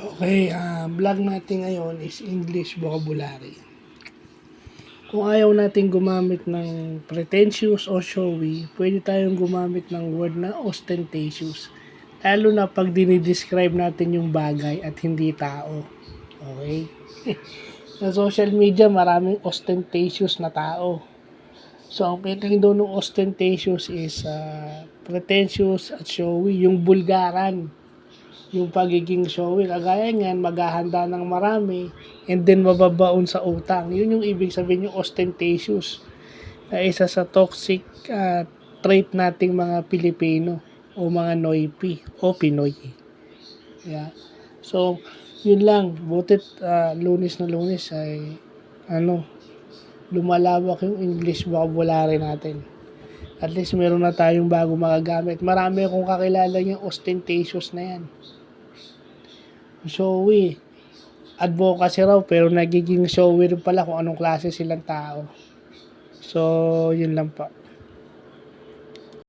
Okay, vlog natin ngayon is English vocabulary. Kung ayaw natin gumamit ng pretentious o showy, pwede tayong gumamit ng word na ostentatious. Lalo na pag dinidescribe natin yung bagay at hindi tao. Okay? Sa social media, maraming ostentatious na tao. So, ang meaning doon ng ostentatious is pretentious at showy, yung bulgaran. Yung pagiging showy, kagaya niyan, maghahanda ng marami, and then mababaon sa utang. Yun yung ibig sabihin yung ostentatious. Na isa sa toxic trait nating mga Pilipino o mga Noipi o Pinoy. Yeah. So, yun lang. Butit Lunes na Lunes ay lumalawak yung English vocabulary natin. At least meron na tayong bago magagamit. Marami akong kakilala yung ostentatious na yan. Showy. Advocacy raw pero nagiging showy rin pala kung anong klase silang tao. So, yun lang pa.